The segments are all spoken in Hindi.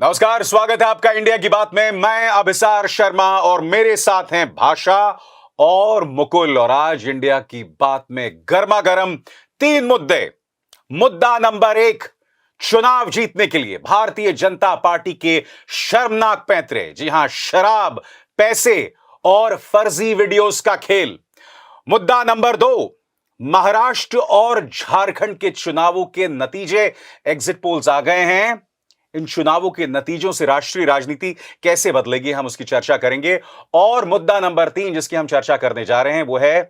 नमस्कार, स्वागत है आपका इंडिया की बात में। मैं अभिसार शर्मा और मेरे साथ हैं भाषा और मुकुल। और आज इंडिया की बात में गर्मा गर्म 3 मुद्दे। मुद्दा नंबर 1, चुनाव जीतने के लिए भारतीय जनता पार्टी के शर्मनाक पैंतरे। जी हां, शराब, पैसे और फर्जी वीडियोस का खेल। मुद्दा नंबर 2, महाराष्ट्र और झारखंड के चुनावों के नतीजे। एग्जिट पोल्स आ गए हैं। इन चुनावों के नतीजों से राष्ट्रीय राजनीति कैसे बदलेगी, हम उसकी चर्चा करेंगे। और मुद्दा नंबर 3 जिसकी हम चर्चा करने जा रहे हैं वो है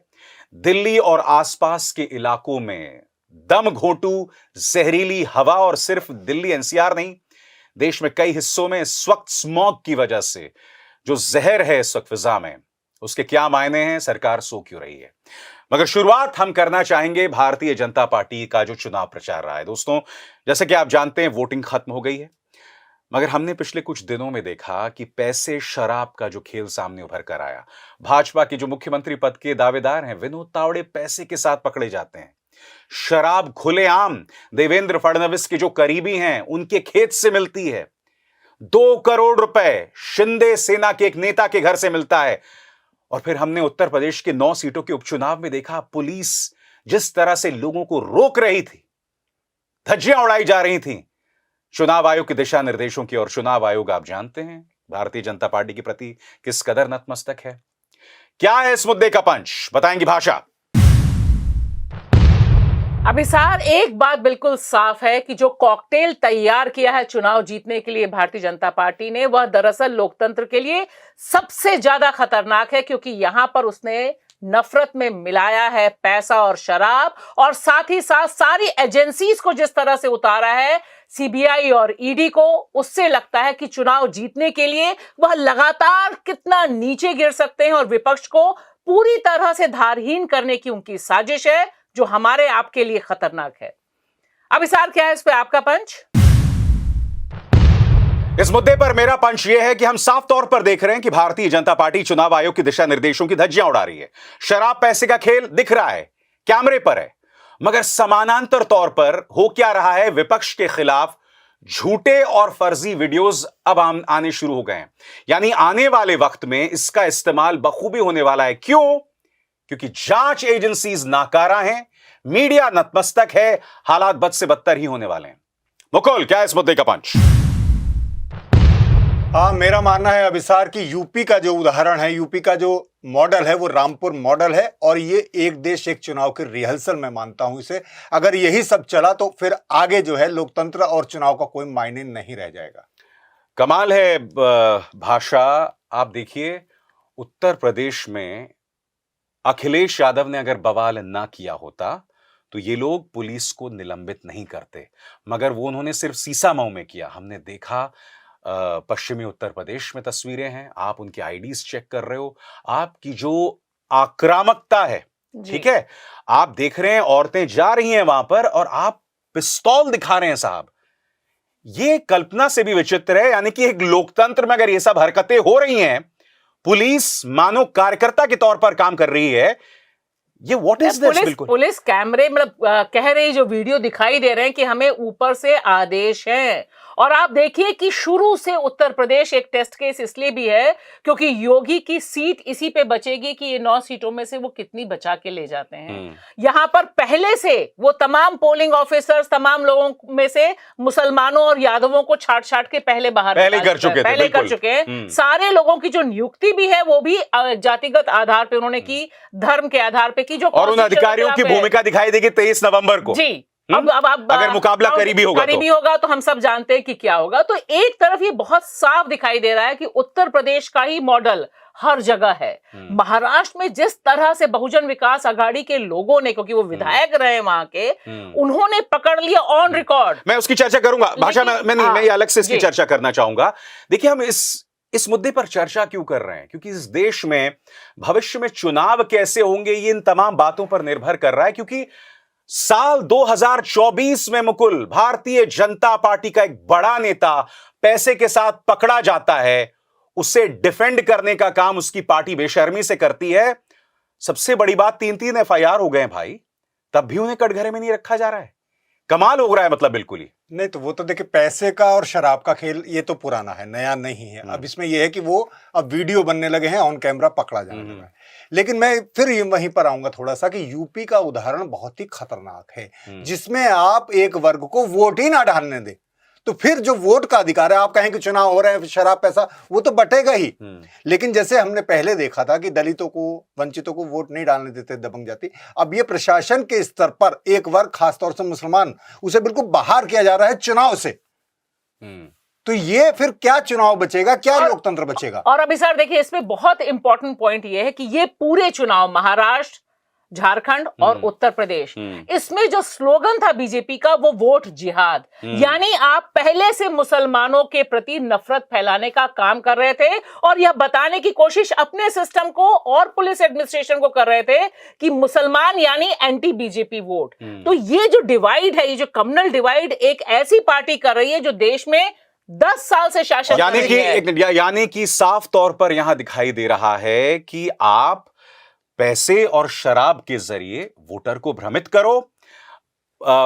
दिल्ली और आसपास के इलाकों में दम घोंटू जहरीली हवा। और सिर्फ दिल्ली एनसीआर नहीं, देश में कई हिस्सों में इस वक्त स्मॉग की वजह से जो जहर है इस वक्त फिजा में, उसके क्या मायने हैं, सरकार सो क्यों रही है। मगर शुरुआत हम करना चाहेंगे भारतीय जनता पार्टी का जो चुनाव प्रचार रहा है। दोस्तों, जैसे कि आप जानते हैं, वोटिंग खत्म हो गई है, मगर हमने पिछले कुछ दिनों में देखा कि पैसे शराब का जो खेल सामने उभर कर आया। भाजपा के जो मुख्यमंत्री पद के दावेदार हैं विनोद तावड़े पैसे के साथ पकड़े जाते हैं। शराब खुलेआम देवेंद्र फडणवीस के जो करीबी हैं उनके खेत से मिलती है। 2 करोड़ रुपए शिंदे सेना के एक नेता के घर से मिलता है। और फिर हमने उत्तर प्रदेश के 9 सीटों के उपचुनाव में देखा पुलिस जिस तरह से लोगों को रोक रही थी, धज्जियां उड़ाई जा रही थीं चुनाव आयोग के दिशा निर्देशों की। और चुनाव आयोग, आप जानते हैं, भारतीय जनता पार्टी के प्रति किस कदर नतमस्तक है। क्या है इस मुद्दे का पंच, बताएंगी भाषा। अभिसार, एक बात बिल्कुल साफ है कि जो कॉकटेल तैयार किया है चुनाव जीतने के लिए भारतीय जनता पार्टी ने, वह दरअसल लोकतंत्र के लिए सबसे ज्यादा खतरनाक है, क्योंकि यहां पर उसने नफरत में मिलाया है पैसा और शराब, और साथ ही साथ सारी एजेंसीज को जिस तरह से उतारा है, सीबीआई और ईडी को, उससे लगता है कि चुनाव जीतने के लिए वह लगातार कितना नीचे गिर सकते हैं और विपक्ष को पूरी तरह से धारहीन करने की उनकी साजिश है, जो हमारे आपके लिए खतरनाक है। अभिसार, क्या है इस पे आपका पंच? इस मुद्दे पर मेरा पंच यह है कि हम साफ तौर पर देख रहे हैं कि भारतीय जनता पार्टी चुनाव आयोग के दिशा निर्देशों की धज्जियां उड़ा रही है। शराब पैसे का खेल दिख रहा है, कैमरे पर है, मगर समानांतर तौर पर हो क्या रहा है, विपक्ष के खिलाफ झूठे और फर्जी वीडियोस अब आने शुरू हो गए हैं। यानी आने वाले वक्त में इसका इस्तेमाल बखूबी होने वाला है। क्यों? क्योंकि जांच एजेंसीज नाकारा हैं, मीडिया नतमस्तक है, हालात बद से बदतर ही होने वाले हैं। मुकुल, क्या है इस मुद्दे का पंच? मेरा मानना है अभिसार कि यूपी का जो उदाहरण है, यूपी का जो मॉडल है, वो रामपुर मॉडल है। और ये एक देश एक चुनाव की रिहर्सल मैं मानता हूं इसे। अगर यही सब चला तो फिर आगे जो है लोकतंत्र और चुनाव का कोई मायने नहीं रह जाएगा। कमाल है भाषा। आप देखिए, उत्तर प्रदेश में अखिलेश यादव ने अगर बवाल ना किया होता तो ये लोग पुलिस को निलंबित नहीं करते, मगर वो उन्होंने सिर्फ सीसामऊ में किया। हमने देखा पश्चिमी उत्तर प्रदेश में तस्वीरें हैं, आप उनकी आईडीज चेक कर रहे हो, आपकी जो आक्रामकता है, ठीक है, आप देख रहे हैं औरतें जा रही हैं वहां पर और आप पिस्तौल दिखा रहे हैं साहब। ये कल्पना से भी विचित्र है। यानी कि एक लोकतंत्र में अगर ये सब हरकतें हो रही हैं, पुलिस मानो कार्यकर्ता के तौर पर काम कर रही है, ये व्हाट इज दिस? बिल्कुल पुलिस कैमरे मतलब कह रही, जो वीडियो दिखाई दे रहे हैं कि हमें ऊपर से आदेश हैं। और आप देखिए कि शुरू से उत्तर प्रदेश एक टेस्ट केस इसलिए भी है क्योंकि योगी की सीट इसी पे बचेगी कि ये 9 सीटों में से वो कितनी बचा के ले जाते हैं। यहां पर पहले से वो तमाम पोलिंग ऑफिसर्स, तमाम लोगों में से मुसलमानों और यादवों को छाट छाट के पहले कर चुके हैं। सारे लोगों की जो नियुक्ति भी है वो भी जातिगत आधार पे उन्होंने की, धर्म के आधार पे की, जो और उन अधिकारियों की भूमिका दिखाई देगी 23 नवंबर को। जी, अब अगर मुकाबला करीबी होगा तो हम सब जानते हैं कि क्या होगा। तो एक तरफ ये बहुत साफ दिखाई दे रहा है कि उत्तर प्रदेश का ही मॉडल हर जगह है। महाराष्ट्र में जिस तरह से बहुजन विकास आघाड़ी के लोगों ने, क्योंकि वो विधायक रहे वहां के, उन्होंने पकड़ लिया ऑन रिकॉर्ड। मैं उसकी चर्चा करूंगा भाषा, मैं अलग से इसकी चर्चा करना चाहूंगा। देखिए, हम इस मुद्दे पर चर्चा क्यों कर रहे हैं? क्योंकि इस देश में भविष्य में चुनाव कैसे होंगे, ये इन तमाम बातों पर निर्भर कर रहा है। क्योंकि साल 2024 में मुकुल, भारतीय जनता पार्टी का एक बड़ा नेता पैसे के साथ पकड़ा जाता है, उसे डिफेंड करने का काम उसकी पार्टी बेशर्मी से करती है। सबसे बड़ी बात, 3-3 एफआईआर हो गए भाई, तब भी उन्हें कटघरे में नहीं रखा जा रहा है। कमाल हो रहा है, मतलब बिल्कुल ही। नहीं तो वो तो देखिए, पैसे का और शराब का खेल ये तो पुराना है, नया नहीं है। अब इसमें ये है कि वो अब वीडियो बनने लगे हैं, ऑन कैमरा पकड़ा जाने लगा है। लेकिन मैं फिर ये वहीं पर आऊंगा थोड़ा सा कि यूपी का उदाहरण बहुत ही खतरनाक है, जिसमें आप एक वर्ग को वोट ही ना डालने दें, तो फिर जो वोट का अधिकार है, आप कहें कि चुनाव हो रहे हैं, शराब पैसा, वो तो बटेगा ही। लेकिन जैसे हमने पहले देखा था कि दलितों को, वंचितों को वोट नहीं डालने देते दबंग जाति, अब ये प्रशासन के स्तर पर एक वर्ग, खासतौर से मुसलमान, उसे बिल्कुल बाहर किया जा रहा है चुनाव से। तो ये फिर क्या चुनाव बचेगा, क्या लोकतंत्र बचेगा? और अभी सर देखिए, इसमें बहुत इंपॉर्टेंट पॉइंट ये है कि ये पूरे चुनाव महाराष्ट्र, झारखंड और उत्तर प्रदेश, इसमें जो स्लोगन था बीजेपी का, वो वोट जिहाद, यानी आप पहले से मुसलमानों के प्रति नफरत फैलाने का काम कर रहे थे और यह बताने की कोशिश अपने सिस्टम को और पुलिस एडमिनिस्ट्रेशन को कर रहे थे कि मुसलमान यानी एंटी बीजेपी वोट। तो ये जो डिवाइड है, ये जो कम्युनल डिवाइड एक ऐसी पार्टी कर रही है जो देश में 10 साल से शासन कर रही है। यानी कि साफ तौर पर यहां दिखाई दे रहा है कि आप पैसे और शराब के जरिए वोटर को भ्रमित करो,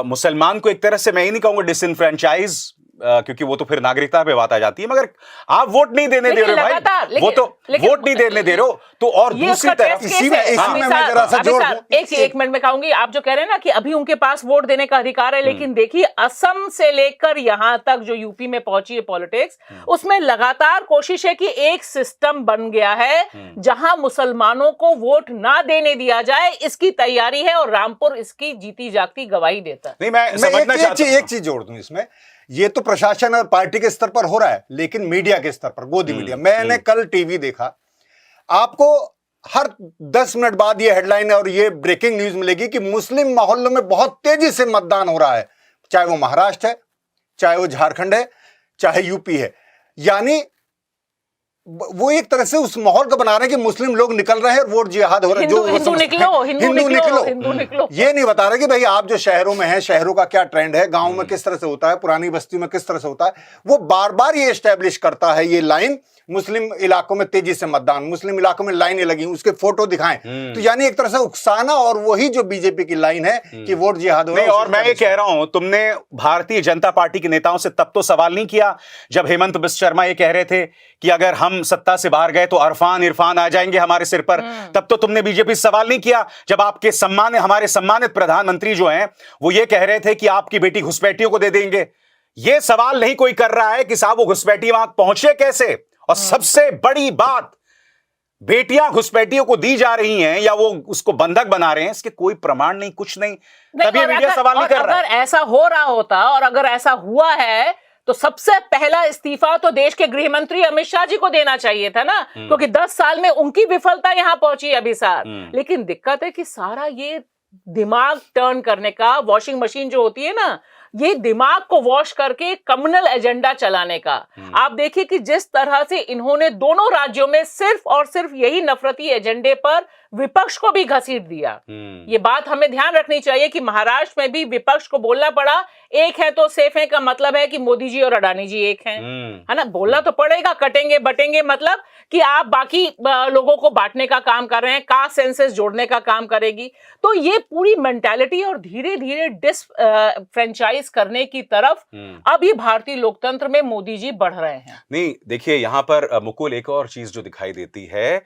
मुसलमान को एक तरह से मैं ही नहीं कहूंगा डिसइनफ्रेंचाइज, क्योंकि वो तो फिर नागरिकता पे बात आ जाती है, मगर आप वोट नहीं देने दे रहे भाई, वो तो वोट नहीं देने दे रहे हो। तो और दूसरी तरफ इसी में मैं जरा सा जोड़ दूं, एक मिनट में कहूंगी, आप जो कह रहे हैं ना कि अभी उनके पास वोट देने का अधिकार है, लेकिन देखिए असम से लेकर यहां तक जो यूपी में पहुंची है पॉलिटिक्स, उसमें लगातार कोशिश है कि एक सिस्टम बन गया है जहां मुसलमानों को वोट ना देने दिया जाए, इसकी तैयारी है और रामपुर इसकी जीती जागती गवाही देता है। नहीं, मैं समझना चाहता हूं, एक चीज जोड़ दूं इसमें, ये तो प्रशासन और पार्टी के स्तर पर हो रहा है, लेकिन मीडिया के स्तर पर, गोदी मीडिया, मैंने कल टीवी देखा, आपको हर 10 मिनट बाद ये हेडलाइन और ये ब्रेकिंग न्यूज मिलेगी कि मुस्लिम मोहल्लों में बहुत तेजी से मतदान हो रहा है, चाहे वो महाराष्ट्र है, चाहे वो झारखंड है, चाहे यूपी है। यानी वो एक तरह से उस माहौल को बना रहे हैं कि मुस्लिम लोग निकल रहे हैं और वोट जिहाद हो रहा है। हिंदू निकलो। ये नहीं बता रहे कि भाई आप जो शहरों में हैं, शहरों का क्या ट्रेंड है, गांव में किस तरह से होता है, पुरानी बस्ती में किस तरह से होता है। वो बार बार ये एस्टेब्लिश करता है ये लाइन, मुस्लिम इलाकों में तेजी से मतदान, मुस्लिम इलाकों में लाइनें लगी, उसके फोटो दिखाएं। तो यानी एक तरह से उकसाना, और वही जो बीजेपी की लाइन है कि वोट जिहाद हो रहा है। और मैं ये कह रहा हूं, तुमने भारतीय जनता पार्टी के नेताओं से तब तो सवाल नहीं किया जब हेमंत बिस्वा शर्मा ये कह रहे थे कि अगर हम सत्ता से बाहर गए तो इरफान आ जाएंगे हमारे सिर पर। तब तो तुमने बीजेपी से सवाल नहीं किया जब आपके हमारे सम्मानित प्रधानमंत्री जो हैं वो ये कह रहे थे कि आपकी बेटी घुसपैठियों को दे देंगे। ये सवाल नहीं कोई कर रहा है कि साहब वो घुसपैठी वहां पहुंचे कैसे। और सबसे बड़ी बात, बेटियां घुसपैठियों को दी जा रही हैं या वो उसको बंधक बना रहे हैं, इसके कोई प्रमाण नहीं, कुछ नहीं। तभी मीडिया सवाल नहीं कर रहा। अगर ऐसा हो रहा होता और अगर ऐसा हुआ है तो सबसे पहला इस्तीफा तो देश के गृह मंत्री अमित शाह जी को देना चाहिए था ना, क्योंकि 10 साल में उनकी विफलता यहां पहुंची अभी सार। लेकिन दिक्कत है कि सारा ये दिमाग टर्न करने का, वॉशिंग मशीन जो होती है ना, ये दिमाग को वॉश करके कम्युनल एजेंडा चलाने का। आप देखिए कि जिस तरह से इन्होंने दोनों राज्यों में सिर्फ और सिर्फ यही नफरती एजेंडे पर विपक्ष को भी घसीट दिया। ये बात हमें ध्यान रखनी चाहिए कि महाराष्ट्र में भी विपक्ष को बोलना पड़ा, एक है तो सेफ है का मतलब है कि मोदी जी और अडानी जी एक हैं, है ना। बोलना तो पड़ेगा, कटेंगे बटेंगे मतलब कि आप बाकी लोगों को बांटने का काम कर रहे हैं, कास्ट सेंसस जोड़ने का काम करेगी। तो ये पूरी मेंटालिटी और धीरे धीरे डिसफ्रेंचाइज करने की तरफ अब ये भारतीय लोकतंत्र में मोदी जी बढ़ रहे हैं। नहीं, देखिए यहां पर मुकुल, एक और चीज जो दिखाई देती है,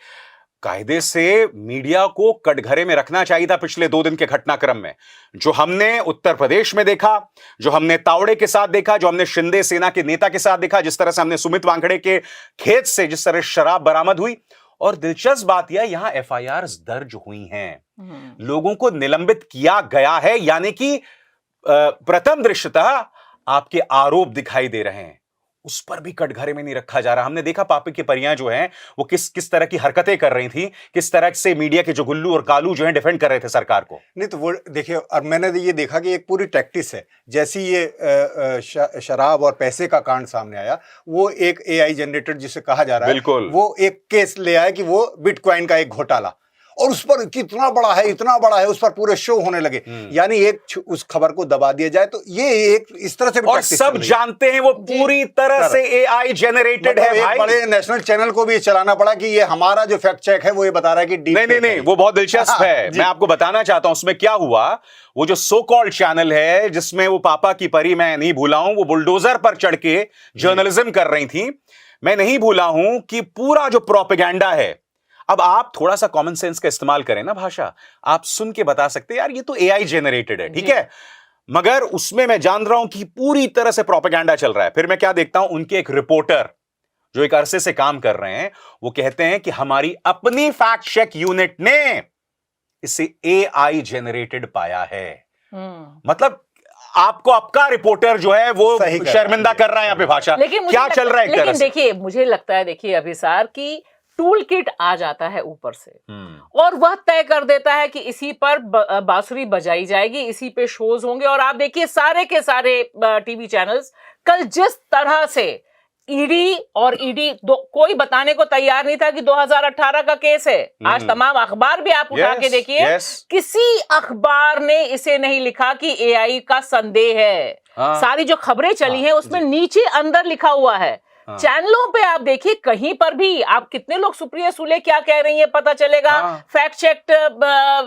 कायदे से मीडिया को कटघरे में रखना चाहिए था पिछले 2 दिन के घटनाक्रम में। जो हमने उत्तर प्रदेश में देखा, जो हमने तावड़े के साथ देखा, जो हमने शिंदे सेना के नेता के साथ देखा, जिस तरह से हमने सुमित वांगड़े के खेत से जिस तरह शराब बरामद हुई, और दिलचस्प बात यह, यहां FIR दर्ज हुई हैं, लोगों को निलंबित किया गया है, यानी कि प्रथम दृष्टतः आपके आरोप दिखाई दे रहे हैं, उस पर भी कटघरे में नहीं रखा जा रहा। हमने देखा पापी की परियां जो हैं वो किस तरह की हरकतें कर रही थी, किस तरह से मीडिया के जो गुल्लू और कालू जो हैं डिफेंड कर रहे थे सरकार को। नहीं तो वो देखिए, और मैंने ये देखा कि एक पूरी टैक्टिस है। जैसी ये शराब और पैसे का कांड सामने आया, वो एक AI जनरेटेड जिसे कहा जा रहा है, बिल्कुल, वो एक केस ले आया कि वो बिटकॉइन का एक घोटाला, और उस पर कितना बड़ा है, इतना बड़ा है, उस पर पूरे शो होने लगे, यानी एक उस खबर को दबा दिया जाए। तो ये एक इस तरह से भी और सब जानते हैं वो पूरी तरह से एआई जेनरेटेड है भाई। बड़े नेशनल चैनल को भी चलाना पड़ा कि ये हमारा जो फैक्ट चेक है वो ये बता रहा है कि नहीं, वो बहुत दिलचस्प है। मैं आपको बताना चाहता हूं उसमें क्या हुआ। वो जो सो कॉल्ड चैनल है जिसमें वो पापा की परी, मैं नहीं भूला हूं, वो बुलडोजर पर चढ़ के जर्नलिज्म कर रही थी, मैं नहीं भूला हूं कि पूरा जो प्रोपेगेंडा है, अब आप थोड़ा सा कॉमन सेंस का इस्तेमाल करें ना भाषा, आप सुन के बता सकते हैं यार ये तो एआई जेनरेटेड है, ठीक है, मगर उसमें मैं जान रहा हूं कि पूरी तरह से प्रोपेगेंडा चल रहा है। फिर मैं क्या देखता हूं, उनके एक रिपोर्टर जो एक अरसे से काम कर रहे हैं, वो कहते हैं कि हमारी अपनी फैक्ट चेक यूनिट ने इसे एआई जेनरेटेड पाया है। मतलब आपको आपका रिपोर्टर जो है वो शर्मिंदा कर रहा है यहाँ पे भाषा। लेकिन क्या चल रहा है? लेकिन देखिए, मुझे लगता है, देखिए अभिसार की टूल किट आ जाता है ऊपर से और वह तय कर देता है कि इसी पर बांसुरी बजाई जाएगी, इसी पे शोज होंगे। और आप देखिए सारे के सारे टीवी चैनल्स कल जिस तरह से ईडी और ईडी कोई बताने को तैयार नहीं था कि 2018 का केस है। आज तमाम अखबार भी आप उठा के देखिए, किसी अखबार ने इसे नहीं लिखा कि एआई का संदेह है। सारी जो खबरें चली हैं उसमें नीचे अंदर लिखा हुआ है। चैनलों पे आप देखिए कहीं पर भी आप कितने लोग सुप्रिया सुले क्या कह रही है पता चलेगा, फैक्ट चेक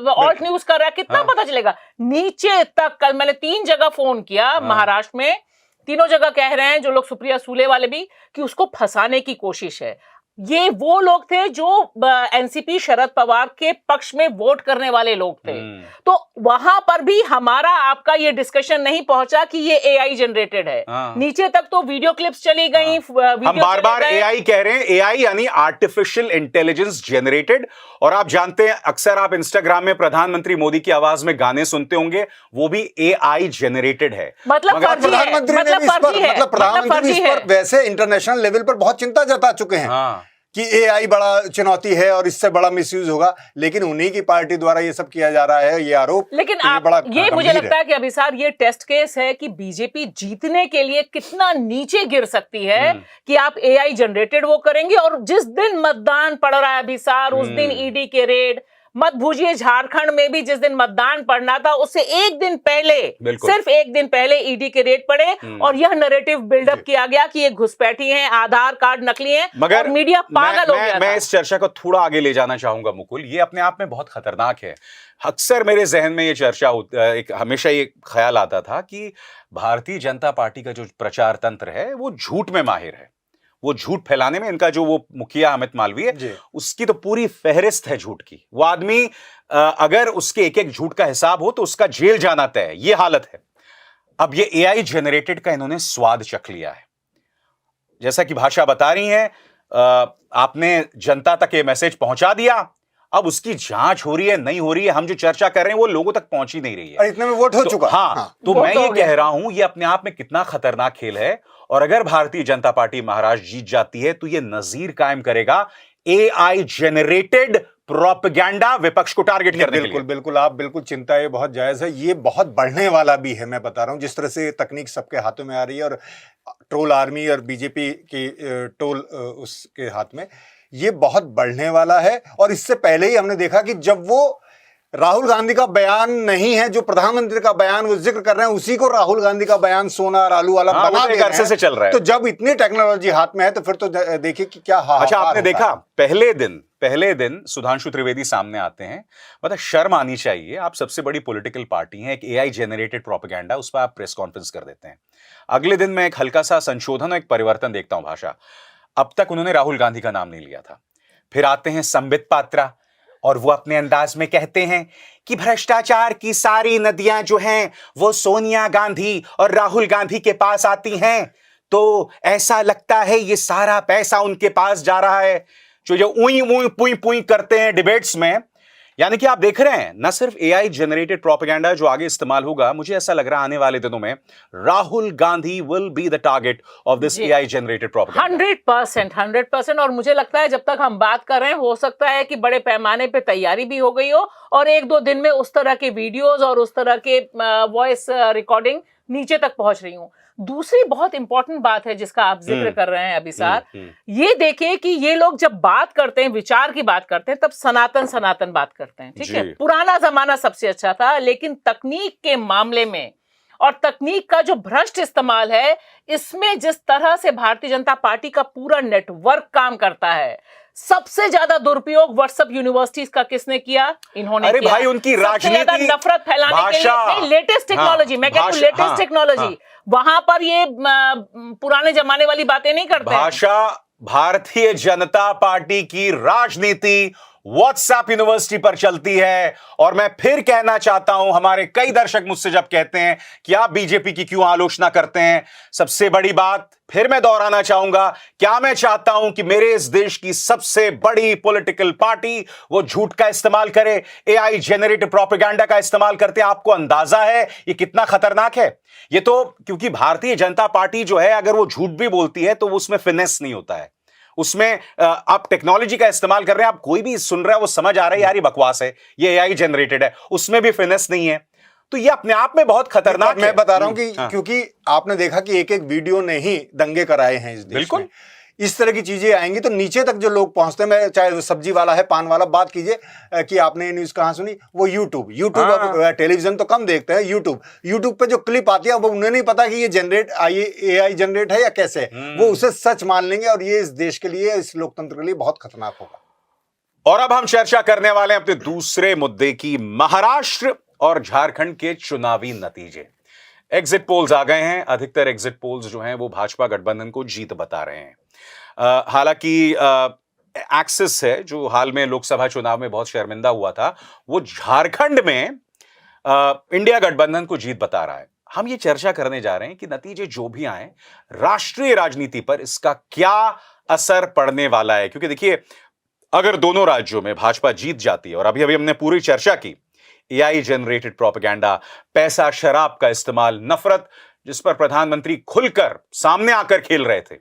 ऑल्ट न्यूज कर रहा है कितना पता चलेगा, नीचे तक। कल मैंने 3 जगह फोन किया महाराष्ट्र में, तीनों जगह कह रहे हैं जो लोग सुप्रिया सुले वाले भी कि उसको फंसाने की कोशिश है। ये वो लोग थे जो एनसीपी शरद पवार के पक्ष में वोट करने वाले लोग थे। तो वहां पर भी हमारा आपका ये डिस्कशन नहीं पहुंचा कि ये एआई जनरेटेड है। नीचे तक तो वीडियो क्लिप्स चली गई। हम बार बार एआई कह रहे हैं, एआई यानी आर्टिफिशियल इंटेलिजेंस जनरेटेड। और आप जानते हैं अक्सर आप इंस्टाग्राम में प्रधानमंत्री मोदी की आवाज में गाने सुनते होंगे, वो भी एआई जनरेटेड है। मतलब प्रधानमंत्री इस पर वैसे इंटरनेशनल लेवल पर बहुत चिंता जता चुके हैं कि एआई बड़ा चुनौती है और इससे बड़ा मिसयूज होगा, लेकिन उन्हीं की पार्टी द्वारा ये सब किया जा रहा है, ये आरोप। लेकिन आप ये मुझे लगता है कि अभिसार ये टेस्ट केस है कि बीजेपी जीतने के लिए कितना नीचे गिर सकती है कि आप एआई जनरेटेड वो करेंगे। और जिस दिन मतदान पड़ रहा है अभिसार, उस दिन ईडी के रेड, मत भूलिए झारखंड में भी जिस दिन मतदान पड़ना था उससे एक दिन पहले, सिर्फ एक दिन पहले ईडी के रेड पड़े और यह नैरेटिव बिल्डअप किया गया कि ये घुसपैठी हैं, आधार कार्ड नकली हैं, मगर मीडिया पागल हो गया। मैं इस चर्चा को थोड़ा आगे ले जाना चाहूंगा मुकुल, ये अपने आप में बहुत खतरनाक है। अक्सर मेरे जहन में ये चर्चा एक हमेशा ये ख्याल आता था कि भारतीय जनता पार्टी का जो प्रचार तंत्र है वो झूठ में माहिर है, वो झूठ फैलाने में। इनका जो वो मुखिया अमित मालवीय है उसकी तो पूरी फहरिस्त है झूठ की। वो आदमी अगर उसके एक एक झूठ का हिसाब हो तो उसका जेल जाना तय है, ये हालत है। अब ये एआई जनरेटेड का इन्होंने स्वाद चख लिया है। जैसा कि भाषा बता रही है, आपने जनता तक ये मैसेज पहुंचा दिया, अब उसकी जांच हो रही है नहीं हो रही है, हम जो चर्चा कर रहे हैं वो लोगों तक पहुंच ही नहीं रही है। इतने में वोट हो चुका। तो मैं ये कह रहा हूं ये अपने आप में कितना खतरनाक खेल है। और अगर भारतीय जनता पार्टी महाराष्ट्र जीत जाती है तो ये नजीर कायम करेगा एआई जेनरेटेड प्रोपेगेंडा विपक्ष को टारगेट करने के लिए। बिल्कुल आप बिल्कुल चिंता ये बहुत जायज है, ये बहुत बढ़ने वाला भी है। मैं बता रहा हूं जिस तरह से तकनीक सबके हाथों में आ रही है और ट्रोल आर्मी और बीजेपी की ट्रोल उसके हाथ में, ये बहुत बढ़ने वाला है। और इससे पहले ही हमने देखा कि जब वो राहुल गांधी का बयान नहीं है, जो प्रधानमंत्री का बयान वो जिक्र कर रहे हैं, उसी को राहुल गांधी का बयान सोना और आलू वाला बना दे रहे हैं। से चल रहा है। तो जब इतनी टेक्नोलॉजी हाथ में है तो फिर तो देखिए कि क्या हाहाकार। अच्छा, आपने देखा पहले दिन सुधांशु त्रिवेदी सामने आते हैं, मतलब शर्म आनी चाहिए। आप सबसे बड़ी पॉलिटिकल पार्टी हैं, एक एआई जेनरेटेड प्रोपेगेंडा, उस पर आप प्रेस कॉन्फ्रेंस कर देते हैं। अगले दिन मैं एक हल्का सा संशोधन और एक परिवर्तन देखता हूं भाषा। अब तक उन्होंने राहुल गांधी का नाम नहीं लिया था, फिर आते हैं संबित पात्रा और वो अपने अंदाज में कहते हैं कि भ्रष्टाचार की सारी नदियां जो हैं वो सोनिया गांधी और राहुल गांधी के पास आती हैं, तो ऐसा लगता है ये सारा पैसा उनके पास जा रहा है। जो ये उई उई पुई पुई करते हैं डिबेट्स में, यानी कि आप देख रहे हैं ना सिर्फ एआई जनरेटेड प्रोपेगेंडा जो आगे इस्तेमाल होगा, मुझे ऐसा लग रहा है आने वाले दिनों में Rahul Gandhi will be the target of this AI generated propaganda. 100%। और मुझे लगता है जब तक हम बात कर रहे हैं हो सकता है कि बड़े पैमाने पे तैयारी भी हो गई हो और 1-2 दिन में उस तरह के वीडियोस और उस तरह के वॉइस रिकॉर्डिंग नीचे तक पहुंच रही हूं। दूसरी बहुत इंपॉर्टेंट बात है जिसका आप जिक्र कर रहे हैं अभिसार, हम्म। ये देखिए कि ये लोग जब बात करते हैं, विचार की बात करते हैं, तब सनातन सनातन बात करते हैं, ठीक है। जी। पुराना जमाना सबसे अच्छा था, लेकिन तकनीक के मामले में और तकनीक का जो भ्रष्ट इस्तेमाल है, इसमें जिस तरह से भारतीय जनता पार्टी का पूरा नेटवर्क काम करता है, सबसे ज्यादा दुरुपयोग व्हाट्सएप यूनिवर्सिटीज का किसने किया? इन्होंने अरे किया। भाई, उनकी सबसे ज्यादा राजनीति, नफरत फैलाने के लिए भाषा, नहीं, लेटेस्ट टेक्नोलॉजी, मैं कहती हूँ लेटेस्ट टेक्नोलॉजी, वहां पर ये पुराने जमाने वाली बातें नहीं करते हैं। भाषा, भारतीय जनता पार्टी की राजनीति व्हाट्सएप यूनिवर्सिटी पर चलती है। और मैं फिर कहना चाहता हूं, हमारे कई दर्शक मुझसे जब कहते हैं कि आप बीजेपी की क्यों आलोचना करते हैं, सबसे बड़ी बात फिर मैं दोहराना चाहूंगा, क्या मैं चाहता हूं कि मेरे इस देश की सबसे बड़ी पॉलिटिकल पार्टी वो झूठ का इस्तेमाल करे, एआई जेनरेटेड प्रोपेगेंडा का इस्तेमाल करते हैं? आपको अंदाजा है ये कितना खतरनाक है? ये तो क्योंकि भारतीय जनता पार्टी जो है, अगर वो झूठ भी बोलती है तो उसमें फिनेस नहीं होता है, उसमें आप टेक्नोलॉजी का इस्तेमाल कर रहे हैं, आप कोई भी सुन रहा है वो समझ आ रहा है यार ये बकवास है, ये एआई जनरेटेड है, उसमें भी फिनेस नहीं है। तो ये अपने आप में बहुत खतरनाक है। मैं बता रहा हूं कि हाँ। क्योंकि आपने देखा कि एक एक वीडियो ने ही दंगे कराए हैं इस देश बिल्कुल। में। इस तरह की चीजें आएंगी तो नीचे तक जो लोग पहुंचते हैं, मैं चाहे वो सब्जी वाला है, पान वाला, बात कीजिए कि आपने ये न्यूज कहां सुनी, वो यूट्यूब अब टेलीविजन तो कम देखते हैं, यूट्यूब पे जो क्लिप आती है वो उन्हें नहीं पता कि ये एआई जनरेट है या कैसे है, वो उसे सच मान लेंगे और ये इस देश के लिए, इस लोकतंत्र के लिए बहुत खतरनाक होगा। और अब हम चर्चा करने वाले हैं अपने दूसरे मुद्दे की, महाराष्ट्र और झारखंड के चुनावी नतीजे। एग्जिट पोल्स आ गए हैं, अधिकतर एग्जिट पोल्स जो हैं वो भाजपा गठबंधन को जीत बता रहे हैं। हालांकि एक्सिस है जो हाल में लोकसभा चुनाव में बहुत शर्मिंदा हुआ था, वो झारखंड में इंडिया गठबंधन को जीत बता रहा है। हम ये चर्चा करने जा रहे हैं कि नतीजे जो भी आए, राष्ट्रीय राजनीति पर इसका क्या असर पड़ने वाला है। क्योंकि देखिए, अगर दोनों राज्यों में भाजपा जीत जाती है, और अभी अभी हमने पूरी चर्चा की, एआई जनरेटेड प्रोपेगेंडा, पैसा शराब का इस्तेमाल, नफरत जिस पर प्रधानमंत्री खुलकर सामने आकर खेल रहे थे,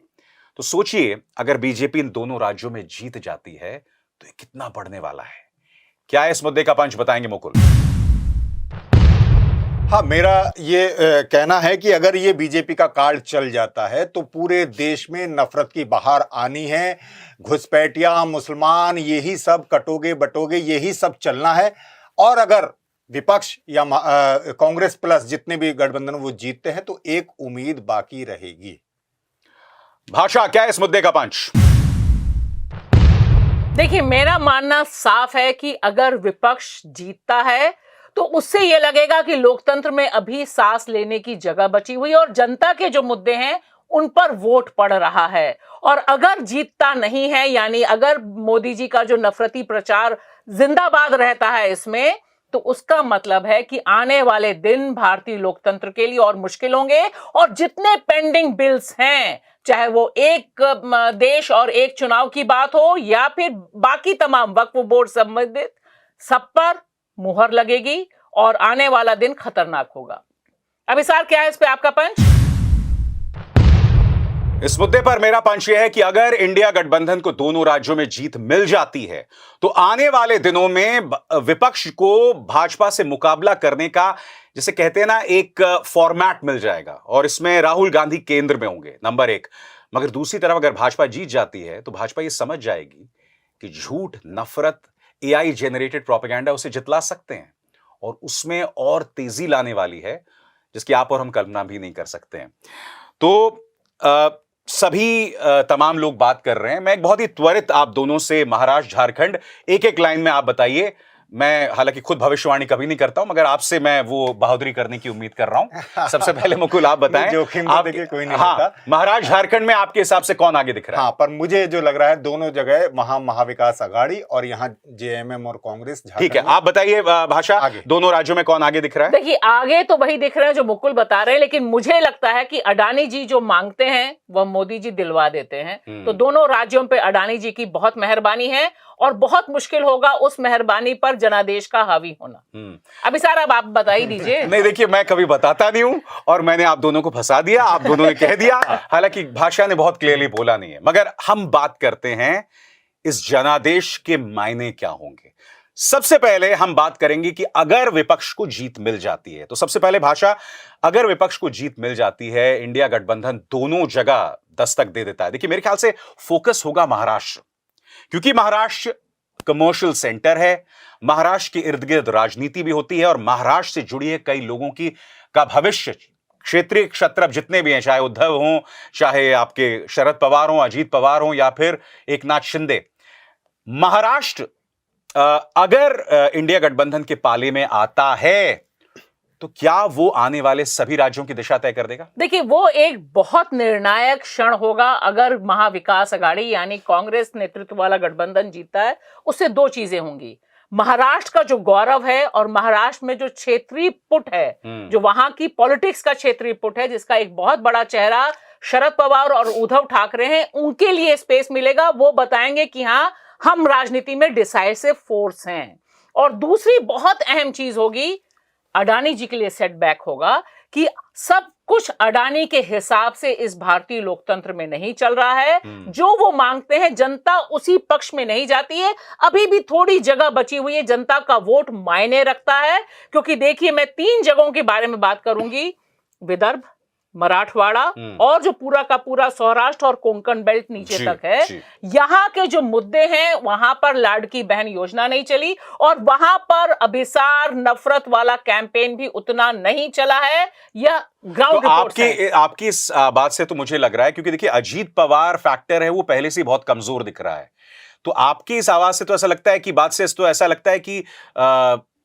तो सोचिए अगर बीजेपी इन दोनों राज्यों में जीत जाती है तो ये कितना बढ़ने वाला है। क्या है इस मुद्दे का पंच, बताएंगे मुकुल? हाँ, मेरा ये कहना है कि अगर ये बीजेपी का कार्ड चल जाता है तो पूरे देश में नफरत की बहार आनी है, घुसपैठिया, मुसलमान, यही सब कटोगे बटोगे, यही सब चलना है। और अगर विपक्ष या कांग्रेस प्लस जितने भी गठबंधन वो जीतते हैं तो एक उम्मीद बाकी रहेगी। भाषा, क्या है इस मुद्दे का पंच? देखिए, मेरा मानना साफ है कि अगर विपक्ष जीतता है तो उससे यह लगेगा कि लोकतंत्र में अभी सांस लेने की जगह बची हुई और जनता के जो मुद्दे हैं उन पर वोट पड़ रहा है। और अगर जीतता नहीं है, यानी अगर मोदी जी का जो नफरती प्रचार जिंदाबाद रहता है इसमें, तो उसका मतलब है कि आने वाले दिन भारतीय लोकतंत्र के लिए और मुश्किल होंगे। और जितने पेंडिंग बिल्स हैं, चाहे वो एक देश और एक चुनाव की बात हो या फिर बाकी तमाम वक्फ बोर्ड संबंधित, सब पर मुहर लगेगी और आने वाला दिन खतरनाक होगा। अभिसार, क्या है इस पे आपका पंच? इस मुद्दे पर मेरा पंच यह है कि अगर इंडिया गठबंधन को दोनों राज्यों में जीत मिल जाती है तो आने वाले दिनों में विपक्ष को भाजपा से मुकाबला करने का, जिसे कहते हैं ना, एक फॉर्मेट मिल जाएगा और इसमें राहुल गांधी केंद्र में होंगे, नंबर एक। मगर दूसरी तरफ अगर भाजपा जीत जाती है तो भाजपा ये समझ जाएगी कि झूठ, नफरत, एआई जेनरेटेड प्रोपेगेंडा उसे जितला सकते हैं और उसमें और तेजी लाने वाली है जिसकी आप और हम कल्पना भी नहीं कर सकते हैं। तो सभी तमाम लोग बात कर रहे हैं। मैं एक बहुत ही त्वरित आप दोनों से महाराष्ट्र, झारखंड, एक एक लाइन में आप बताइए। मैं हालांकि खुद भविष्यवाणी कभी नहीं करता हूं, मगर आपसे मैं वो बहादुरी करने की उम्मीद कर रहा हूं। सबसे पहले मुकुल आप बताएं, जोखिम आप देखिए कोई नहीं हाँ, लेता। महाराष्ट्र, झारखंड में आपके हिसाब से कौन आगे दिख रहा है? हाँ, पर मुझे जो लग रहा है दोनों जगह वहां महाविकास आघाड़ी और यहाँ जेएमएम और कांग्रेस। ठीक है, आप बताइए भाषा, दोनों राज्यों में कौन आगे दिख रहा है? देखिए, आगे तो वही दिख रहे हैं जो मुकुल बता रहे हैं, लेकिन मुझे लगता है कि अडानी जी जो मांगते हैं वह मोदी जी दिलवा देते हैं। तो दोनों राज्यों पे अडानी जी की बहुत मेहरबानी है और बहुत मुश्किल होगा उस मेहरबानी पर जनादेश का हावी होना। अभी सर, अब आप बता ही दीजिए। नहीं, देखिए, मैं कभी बताता नहीं हूं और मैंने आप दोनों को फंसा दिया, आप दोनों ने कह दिया। हालांकि भाषा ने बहुत क्लियरली बोला नहीं है, मगर हम बात करते हैं इस जनादेश के मायने क्या होंगे। सबसे पहले हम बात करेंगे कि अगर विपक्ष को जीत मिल जाती है, तो सबसे पहले भाषा, अगर विपक्ष को जीत मिल जाती है, इंडिया गठबंधन दोनों जगह दस्तक दे देता है। देखिए, मेरे ख्याल से फोकस होगा महाराष्ट्र, क्योंकि महाराष्ट्र कमर्शियल सेंटर है, महाराष्ट्र के इर्द गिर्द राजनीति भी होती है और महाराष्ट्र से जुड़ी है कई लोगों की का भविष्य। क्षेत्रीय क्षत्रप जितने भी हैं, चाहे उद्धव हों, चाहे आपके शरद पवार हों, अजीत पवार हों, या फिर एकनाथ शिंदे, महाराष्ट्र अगर इंडिया गठबंधन के पाले में आता है तो क्या वो आने वाले सभी राज्यों की दिशा तय कर देगा? देखिए, वो एक बहुत निर्णायक क्षण होगा अगर महाविकास अघाड़ी यानी कांग्रेस नेतृत्व वाला गठबंधन जीतता है। उससे दो चीजें होंगी, महाराष्ट्र का जो गौरव है और महाराष्ट्र में जो क्षेत्रीय पुट है, जो वहां की पॉलिटिक्स का क्षेत्रीय पुट है, जिसका एक बहुत बड़ा चेहरा शरद पवार और उद्धव ठाकरे हैं, उनके लिए स्पेस मिलेगा। वो बताएंगे कि हाँ, हम राजनीति में डिसाइसिव फोर्स हैं। और दूसरी बहुत अहम चीज होगी, अडानी जी के लिए सेटबैक होगा कि सब कुछ अडानी के हिसाब से इस भारतीय लोकतंत्र में नहीं चल रहा है। जो वो मांगते हैं जनता उसी पक्ष में नहीं जाती है। अभी भी थोड़ी जगह बची हुई है, जनता का वोट मायने रखता है। क्योंकि देखिए, मैं 3 जगहों के बारे में बात करूंगी, विदर्भ, मराठवाड़ा और जो पूरा का पूरा सौराष्ट्र और कोंकण बेल्ट नीचे तक है। यहां के जो मुद्दे हैं, वहां पर लाडकी बहन योजना नहीं चली और वहां पर अभिसार नफरत वाला कैंपेन भी उतना नहीं चला है। यह ग्राउंड रिपोर्ट है। आपकी इस बात से तो मुझे लग रहा है, क्योंकि देखिए अजीत पवार फैक्टर है वो पहले से बहुत कमजोर दिख रहा है, तो आपकी इस आवाज से तो ऐसा लगता है कि बात से तो ऐसा लगता है कि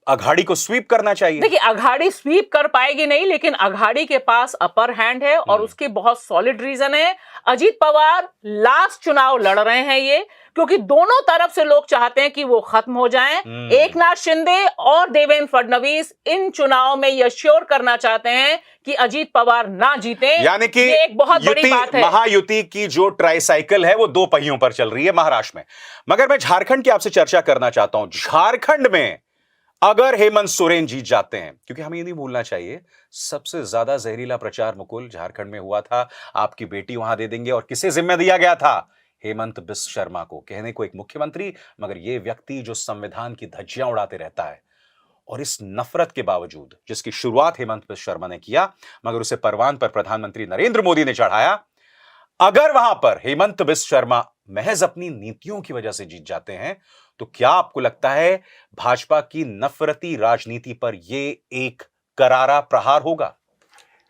अघाड़ी को स्वीप करना चाहिए। देखिए, अघाड़ी स्वीप कर पाएगी नहीं, लेकिन अघाड़ी के पास अपर हैंड है और उसके बहुत सॉलिड रीजन है। अजीत पवार लास्ट चुनाव लड़ रहे हैं ये, क्योंकि दोनों तरफ से लोग चाहते हैं कि वो खत्म हो जाएं। एकनाथ शिंदे और देवेंद्र फडणवीस इन चुनाव में यह श्योर करना चाहते हैं कि अजीत पवार ना जीते। यानी कि ये एक बहुत बड़ी बात है। महायुति की जो ट्राइसाइकिल है वो 2 पहियों पर चल रही है महाराष्ट्र में। मगर मैं झारखंड की आपसे चर्चा करना चाहता हूं। झारखंड में अगर हेमंत सोरेन जीत जाते हैं, क्योंकि हमें ये नहीं भूलना चाहिए, सबसे ज्यादा जहरीला प्रचार मुकुल झारखंड में हुआ था, आपकी बेटी वहां दे देंगे, और किसे जिम्मे दिया गया था? हेमंत बिस्व शर्मा को। कहने को एक मुख्यमंत्री, मगर यह व्यक्ति जो संविधान की धज्जियां उड़ाते रहता है। और इस नफरत के बावजूद, जिसकी शुरुआत हेमंत बिस्व शर्मा ने किया, मगर उसे परवान पर प्रधानमंत्री नरेंद्र मोदी ने चढ़ाया। अगर वहां पर हेमंत बिस्व शर्मा महज अपनी नीतियों की वजह से जीत जाते हैं, तो क्या आपको लगता है भाजपा की नफरती राजनीति पर यह एक करारा प्रहार होगा?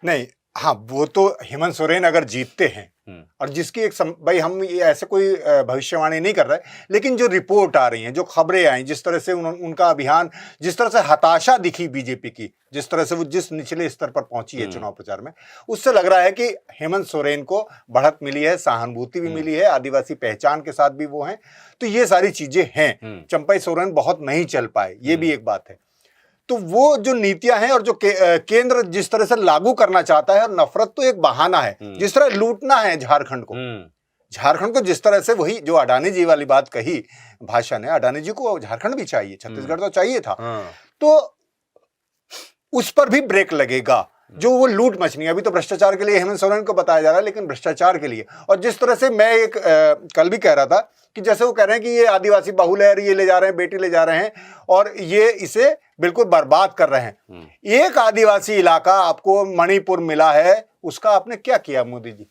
नहीं, हाँ, वो तो हेमंत सोरेन अगर जीतते हैं, और जिसकी एक भाई हम ये ऐसे कोई भविष्यवाणी नहीं कर रहे, लेकिन जो रिपोर्ट आ रही हैं, जो खबरें आई, जिस तरह से उनका अभियान, जिस तरह से हताशा दिखी बीजेपी की, जिस तरह से वो जिस निचले स्तर पर पहुंची है चुनाव प्रचार में, उससे लग रहा है कि हेमंत सोरेन को बढ़त मिली है, सहानुभूति भी मिली है, आदिवासी पहचान के साथ भी वो हैं। तो ये सारी चीजें हैं। चंपई सोरेन बहुत नहीं चल पाए, ये भी एक बात है। तो वो जो नीतियां हैं और जो केंद्र जिस तरह से लागू करना चाहता है, और नफरत तो एक बहाना है, जिस तरह लूटना है झारखंड को जिस तरह से, वही जो अडानी जी वाली बात कही भाषा ने, अडानी जी को झारखंड भी चाहिए, छत्तीसगढ़ तो चाहिए था, तो उस पर भी ब्रेक लगेगा। जो वो लूट मचनी, अभी तो भ्रष्टाचार के लिए हेमंत सोरेन को बताया जा रहा है, लेकिन भ्रष्टाचार के लिए, और जिस तरह से मैं एक कल भी कह रहा था कि जैसे वो कह रहे हैं कि ये आदिवासी बहुल है, ये ले जा रहे हैं, बेटी ले जा रहे हैं, और ये इसे बिल्कुल बर्बाद कर रहे हैं। एक आदिवासी इलाका आपको मणिपुर मिला है, उसका आपने क्या किया मोदी जी?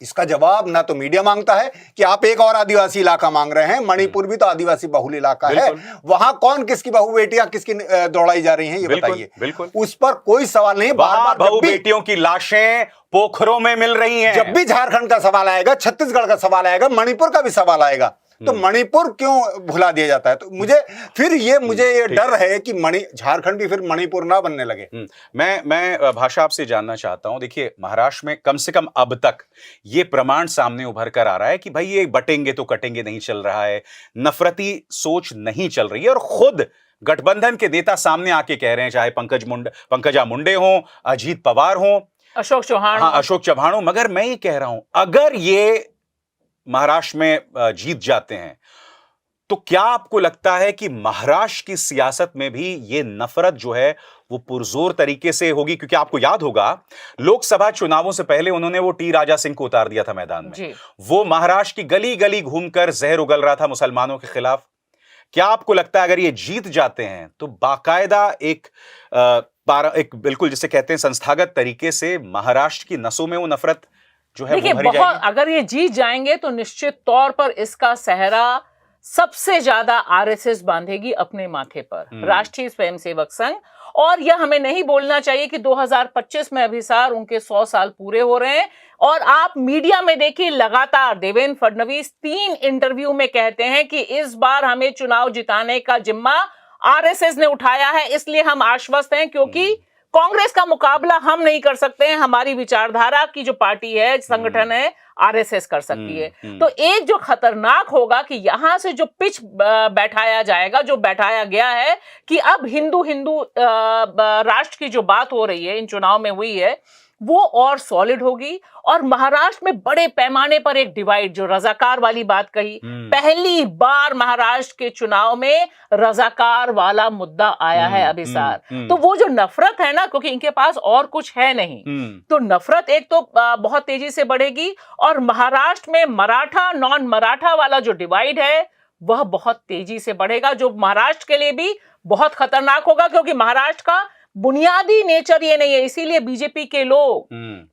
इसका जवाब ना तो मीडिया मांगता है कि आप एक और आदिवासी इलाका मांग रहे हैं। मणिपुर भी तो आदिवासी बहुल इलाका है, वहां कौन किसकी बहु बेटियां किसकी दौड़ाई जा रही हैं, ये बताइए। उस पर कोई सवाल नहीं। बार-बार बहु बेटियों की लाशें पोखरों में मिल रही हैं। जब भी झारखंड का सवाल आएगा, छत्तीसगढ़ का सवाल आएगा, मणिपुर का भी सवाल आएगा, तो मणिपुर क्यों भुला दिया जाता है? तो मुझे ये डर है कि झारखंड भी फिर मणिपुर ना बनने लगे। मैं भाषा आपसे जानना चाहता हूं। देखिए, महाराष्ट्र में कम से कम अब तक ये प्रमाण सामने उभर कर आ रहा है कि भाई ये बटेंगे तो कटेंगे नहीं चल रहा है, नफरती सोच नहीं चल रही है, और खुद गठबंधन के नेता सामने आके कह रहे हैं, चाहे पंकजा मुंडे हो, अजीत पवार हो, अशोक चौहान, हाँ, अशोक चौहान हो। मगर मैं ये कह रहा हूं, अगर ये महाराष्ट्र में जीत जाते हैं, तो क्या आपको लगता है कि महाराष्ट्र की सियासत में भी ये नफरत जो है वो पुरजोर तरीके से होगी? क्योंकि आपको याद होगा, लोकसभा चुनावों से पहले उन्होंने वो टी राजा सिंह को उतार दिया था मैदान में। वो महाराष्ट्र की गली गली घूमकर जहर उगल रहा था मुसलमानों के खिलाफ। क्या आपको लगता है अगर ये जीत जाते हैं तो बाकायदा एक बिल्कुल जिसे कहते हैं संस्थागत तरीके से महाराष्ट्र की नसों में वो नफरत जो है देखिए, वो भरी जाएगी? अगर ये जीत जाएंगे तो निश्चित तौर पर इसका सहरा सबसे ज्यादा आरएसएस बांधेगी अपने माथे पर, राष्ट्रीय स्वयंसेवक संघ। और यह हमें नहीं बोलना चाहिए कि 2025 में अभिसार उनके 100 साल पूरे हो रहे हैं। और आप मीडिया में देखिए, लगातार देवेंद्र फडणवीस 3 इंटरव्यू में कहते हैं कि इस बार हमें चुनाव जिताने का जिम्मा आरएसएस ने उठाया है, इसलिए हम आश्वस्त हैं, क्योंकि कांग्रेस का मुकाबला हम नहीं कर सकते हैं, हमारी विचारधारा की जो पार्टी है, संगठन है, आरएसएस कर सकती है। तो एक जो खतरनाक होगा कि यहां से जो पिच बैठाया जाएगा, जो बैठाया गया है कि अब हिंदू राष्ट्र की जो बात हो रही है, इन चुनाव में हुई है, वो और सॉलिड होगी। और महाराष्ट्र में बड़े पैमाने पर एक डिवाइड, जो रजाकार वाली बात कही, पहली बार महाराष्ट्र के चुनाव में रजाकार वाला मुद्दा आया है अभिसार। तो वो जो नफरत है ना, क्योंकि इनके पास और कुछ है नहीं, तो नफरत एक तो बहुत तेजी से बढ़ेगी। और महाराष्ट्र में मराठा नॉन मराठा वाला जो डिवाइड है वह बहुत तेजी से बढ़ेगा, जो महाराष्ट्र के लिए भी बहुत खतरनाक होगा, क्योंकि महाराष्ट्र का बुनियादी नेचर ये नहीं है। इसीलिए बीजेपी के लोग,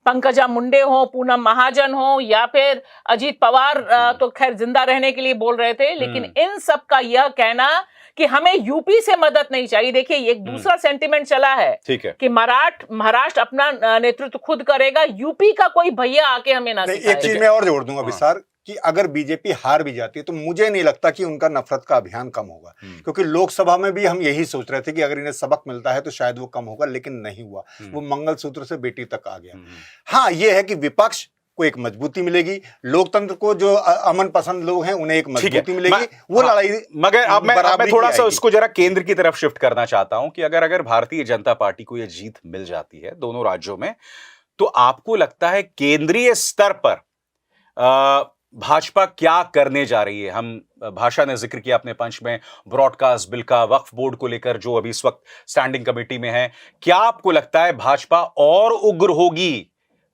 पंकजा मुंडे हो, पूनम महाजन हो, या फिर अजीत पवार तो खैर जिंदा रहने के लिए बोल रहे थे, लेकिन इन सब का यह कहना कि हमें यूपी से मदद नहीं चाहिए। देखिए, एक दूसरा सेंटिमेंट चला है, ठीक है, कि महाराष्ट्र अपना नेतृत्व खुद करेगा, यूपी का कोई भैया आके हमें ना सिखाए। एक चीज मैं और जोड़ दूंगा विशाल, कि अगर बीजेपी हार भी जाती है तो मुझे नहीं लगता कि उनका नफरत का अभियान कम होगा, क्योंकि लोकसभा में भी हम यही सोच रहे थे कि अगर इन्हें सबक मिलता है तो शायद वो कम होगा, लेकिन नहीं हुआ। वो मंगलसूत्र से बेटी तक आ गया। हाँ, ये है कि विपक्ष को एक मजबूती मिलेगी, लोकतंत्र को जो अमन पसंद लोग हैं उन्हें एक मजबूती मिलेगी, वो लड़ाई। मगर अब मैं थोड़ा सा उसको जरा केंद्र की तरफ शिफ्ट करना चाहता हूं कि अगर भारतीय जनता पार्टी को यह जीत मिल जाती है दोनों राज्यों में, तो आपको लगता है केंद्रीय स्तर पर भाजपा क्या करने जा रही है? हम भाषा ने जिक्र किया अपने पंच में ब्रॉडकास्ट बिल का, वक्फ बोर्ड को लेकर जो अभी इस वक्त स्टैंडिंग कमेटी में है, क्या आपको लगता है भाजपा और उग्र होगी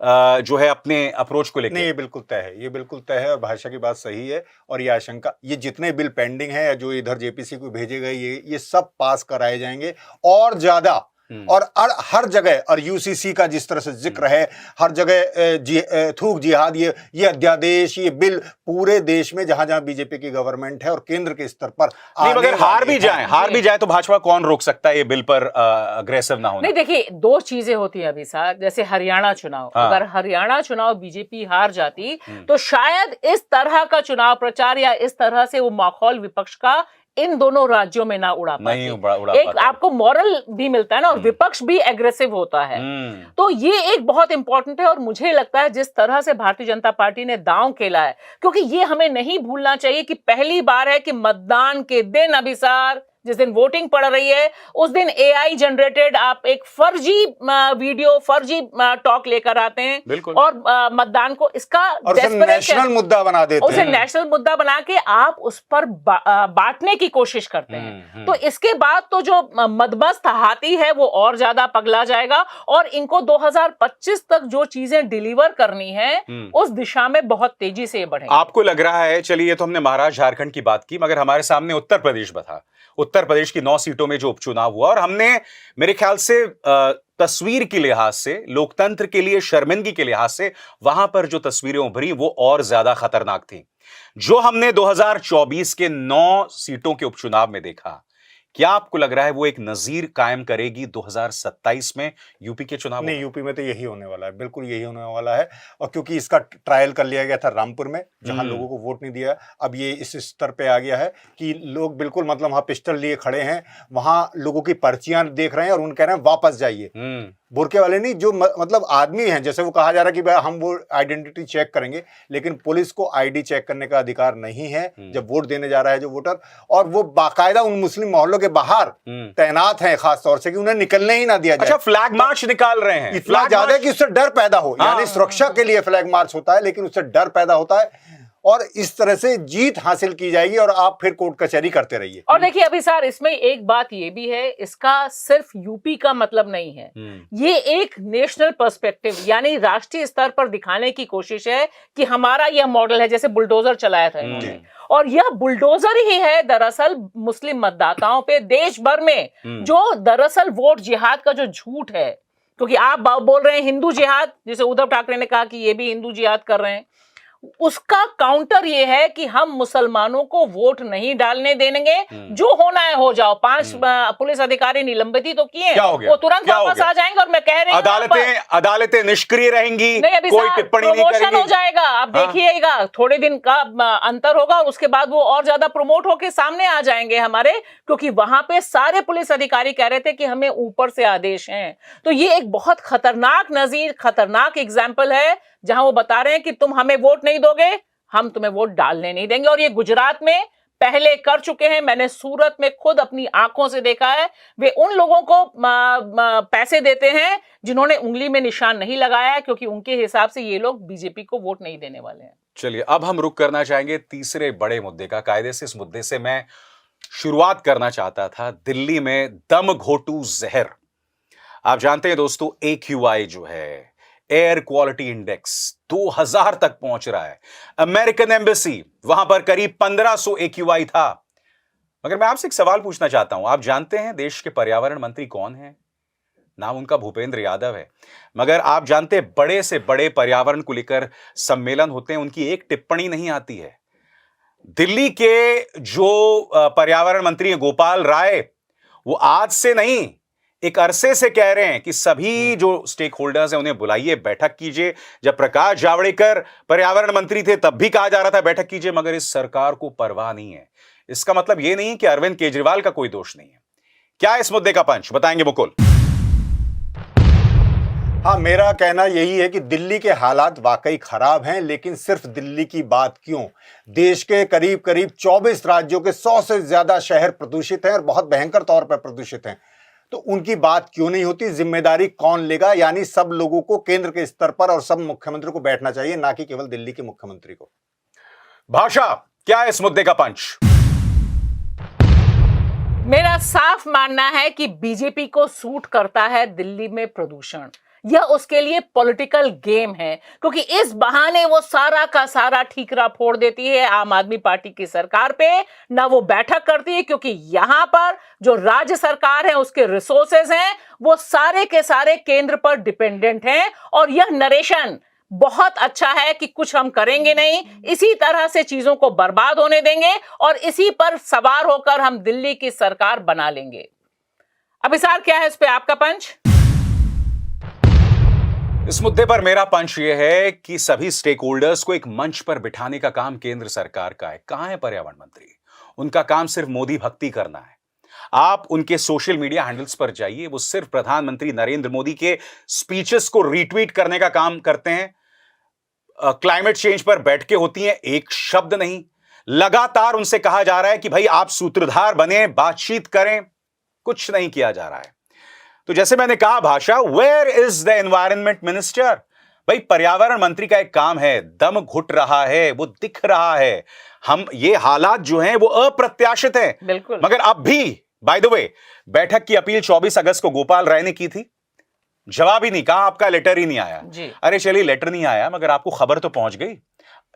जो है अपने अप्रोच को लेकर? नहीं, ये बिल्कुल तय है, ये बिल्कुल तय है। और भाषा की बात सही है। और ये आशंका, ये जितने बिल पेंडिंग है जो इधर जेपीसी को भेजे गए, ये सब पास कराए जाएंगे और ज्यादा। और हर जगह, और यूसीसी का जिस तरह से जिक्र है, हर जगह थूक जिहाद, ये अध्यादेश, ये बिल पूरे देश में जहां जहां बीजेपी की गवर्नमेंट है और केंद्र के स्तर पर अगर हार भी जाए तो भाजपा कौन रोक सकता है ये बिल पर अग्रेसिव ना होना? नहीं, देखिए, 2 चीजें होती हैं अभी साहब। जैसे हरियाणा चुनाव, अगर हरियाणा चुनाव बीजेपी हार जाती तो शायद इस तरह का चुनाव प्रचार या इस तरह से वो माहौल विपक्ष का इन दोनों राज्यों में ना उड़ा पाते। एक आपको मॉरल भी मिलता है ना, और विपक्ष भी एग्रेसिव होता है। तो ये एक बहुत इंपॉर्टेंट है। और मुझे लगता है जिस तरह से भारतीय जनता पार्टी ने दांव खेला है, क्योंकि ये हमें नहीं भूलना चाहिए कि पहली बार है कि मतदान के दिन अभिसार, जिस दिन वोटिंग पड़ रही है, उस दिन एआई जनरेटेड आप एक फर्जी वीडियो, फर्जी टॉक लेकर आते हैं और मतदान को इसका नेशनल मुद्दा बना देते हैं। उसे नेशनल मुद्दा बना के आप उस पर बांटने की कोशिश करते हैं। तो इसके बाद तो जो मदमस्त हाथी है वो और ज्यादा पगला जाएगा, और इनको 2025 तक जो चीजें डिलीवर करनी है उस दिशा में बहुत तेजी से बढ़ेंगे। आपको लग रहा है, चलिए, तो हमने महाराष्ट्र झारखंड की बात की, मगर हमारे सामने उत्तर प्रदेश था। उत्तर प्रदेश की 9 सीटों में जो उपचुनाव हुआ, और हमने मेरे ख्याल से तस्वीर के लिहाज से, लोकतंत्र के लिए शर्मिंदगी के लिहाज से, वहां पर जो तस्वीरें उभरी वो और ज्यादा खतरनाक थी। जो हमने 2024 के 9 सीटों के उपचुनाव में देखा, क्या आपको लग रहा है वो एक नजीर कायम करेगी 2027 में यूपी के चुनाव? नहीं, यूपी में तो यही होने वाला है, बिल्कुल यही होने वाला है। और क्योंकि इसका ट्रायल कर लिया गया था रामपुर में, जहां लोगों को वोट नहीं दिया, अब ये इस स्तर पे आ गया है कि लोग बिल्कुल, मतलब वहां पिस्टल लिए खड़े हैं, वहां लोगों की पर्चियां देख रहे हैं और उन कह रहे हैं वापस जाइए। बुरके वाले नहीं, जो मतलब आदमी हैं, जैसे वो कहा जा रहा है कि भाई हम वो आइडेंटिटी चेक करेंगे, लेकिन पुलिस को आईडी चेक करने का अधिकार नहीं है जब वोट देने जा रहा है जो वोटर। और वो बाकायदा उन मुस्लिम मोहल्लों के बाहर तैनात हैं, खास तौर से, कि उन्हें निकलने ही ना दिया जाए। अच्छा, फ्लैग मार्च निकाल रहे हैं, इतना ज्यादा कि उससे डर पैदा हो। यानी सुरक्षा के लिए फ्लैग मार्च होता है, लेकिन उससे डर पैदा होता है, और इस तरह से जीत हासिल की जाएगी और आप फिर कोर्ट कचहरी करते रहिए। और देखिए अभिसार, इसमें एक बात ये भी है, इसका सिर्फ यूपी का मतलब नहीं है, ये एक नेशनल पर्सपेक्टिव, यानी राष्ट्रीय स्तर पर दिखाने की कोशिश है कि हमारा यह मॉडल है। जैसे बुलडोजर चलाया था इन्होंने, और यह बुलडोजर ही है दरअसल मुस्लिम मतदाताओं पे देश भर में, जो दरअसल वोट जिहाद का जो झूठ है, क्योंकि आप बोल रहे हैं हिंदू जिहाद, जैसे उद्धव ठाकरे ने कहा कि ये भी हिंदू जिहाद कर रहे हैं, उसका काउंटर ये है कि हम मुसलमानों को वोट नहीं डालने देंगे, जो होना है हो जाओ। 5 पुलिस अधिकारी निलंबित ही तो किए, वो तुरंत वापस आ जाएंगे। और मैं कह रही हूं अदालतें निष्क्रिय रहेंगी, नहीं, अभी कोई टिप्पणी नहीं करेगी, हो जाएगा। आप देखिएगा, थोड़े दिन का अंतर होगा, उसके बाद वो और ज्यादा प्रमोट होके सामने आ जाएंगे हमारे, क्योंकि वहां पे सारे पुलिस अधिकारी कह रहे थे कि हमें ऊपर से आदेश हैं। तो ये एक बहुत खतरनाक नजीर, खतरनाक एग्जाम्पल है, जहां वो बता रहे हैं कि तुम हमें वोट नहीं दोगे, हम तुम्हें वोट डालने नहीं देंगे। और ये गुजरात में पहले कर चुके हैं, मैंने सूरत में खुद अपनी आंखों से देखा है। वे उन लोगों को पैसे देते हैं जिन्होंने उंगली में निशान नहीं लगाया, क्योंकि उनके हिसाब से ये लोग बीजेपी को वोट नहीं देने वाले हैं। चलिए, अब हम रुक करना चाहेंगे तीसरे बड़े मुद्दे का। कायदे से इस मुद्दे से मैं शुरुआत करना चाहता था। दिल्ली में दम घोटू जहर। आप जानते हैं दोस्तों, AQI जो है, एयर क्वालिटी इंडेक्स 2000 तक पहुंच रहा है। अमेरिकन एम्बेसी, वहां पर करीब 1500 AQI था। मगर मैं आपसे एक सवाल पूछना चाहता हूं। आप जानते हैं देश के पर्यावरण मंत्री कौन हैं? नाम उनका भूपेंद्र यादव है। मगर आप जानते हैं, बड़े से बड़े पर्यावरण को लेकर सम्मेलन होते हैं, उनकी एक टिप्पणी नहीं आती है। दिल्ली के जो पर्यावरण मंत्री हैं गोपाल राय, वो आज से नहीं, एक अरसे से कह रहे हैं कि सभी जो स्टेक होल्डर्स हैं उन्हें बुलाइए, बैठक कीजिए। जब प्रकाश जावड़ेकर पर्यावरण मंत्री थे तब भी कहा जा रहा था बैठक कीजिए, मगर इस सरकार को परवाह नहीं है। इसका मतलब यह नहीं कि अरविंद केजरीवाल का कोई दोष नहीं है। क्या इस मुद्दे का पंच बताएंगे मुकुल? हाँ, मेरा कहना यही है कि दिल्ली के हालात वाकई खराब हैं, लेकिन सिर्फ दिल्ली की बात क्यों, देश के करीब करीब 24 राज्यों के 100 से ज्यादा शहर प्रदूषित हैं और बहुत भयंकर तौर पर प्रदूषित हैं। तो उनकी बात क्यों नहीं होती? जिम्मेदारी कौन लेगा? यानी सब लोगों को केंद्र के स्तर पर और सब मुख्यमंत्री को बैठना चाहिए, ना कि केवल दिल्ली के मुख्यमंत्री को। भाषा, क्या है इस मुद्दे का पंच? मेरा साफ मानना है कि बीजेपी को सूट करता है दिल्ली में प्रदूषण। यह उसके लिए पॉलिटिकल गेम है, क्योंकि इस बहाने वो सारा का सारा ठीकरा फोड़ देती है आम आदमी पार्टी की सरकार पे। ना वो बैठक करती है, क्योंकि यहां पर जो राज्य सरकार है उसके रिसोर्सेज हैं वो सारे के सारे केंद्र पर डिपेंडेंट हैं। और यह नरेशन बहुत अच्छा है कि कुछ हम करेंगे नहीं, इसी तरह से चीजों को बर्बाद होने देंगे और इसी पर सवार होकर हम दिल्ली की सरकार बना लेंगे। अभिसार, क्या है इस पे आपका पंच? इस मुद्दे पर मेरा पंच यह है कि सभी स्टेक होल्डर्स को एक मंच पर बिठाने का काम केंद्र सरकार का है। कहां है पर्यावरण मंत्री? उनका काम सिर्फ मोदी भक्ति करना है। आप उनके सोशल मीडिया हैंडल्स पर जाइए, वो सिर्फ प्रधानमंत्री नरेंद्र मोदी के स्पीचेस को रीट्वीट करने का काम करते हैं। क्लाइमेट चेंज पर बैठकें होती हैं, एक शब्द नहीं। लगातार उनसे कहा जा रहा है कि भाई आप सूत्रधार बने, बातचीत करें, कुछ नहीं किया जा रहा है। तो जैसे मैंने कहा, भाषा, where is the environment minister? भाई पर्यावरण मंत्री का एक काम है, दम घुट रहा है, वो दिख रहा है। हम ये हालात जो हैं वो अप्रत्याशित हैं। बिल्कुल। मगर अब भी, बाय द वे, बैठक की अपील 24 अगस्त को गोपाल राय ने की थी, जवाब ही नहीं, कहा आपका लेटर ही नहीं आया जी। अरे चलिए, लेटर नहीं आया मगर आपको खबर तो पहुंच गई।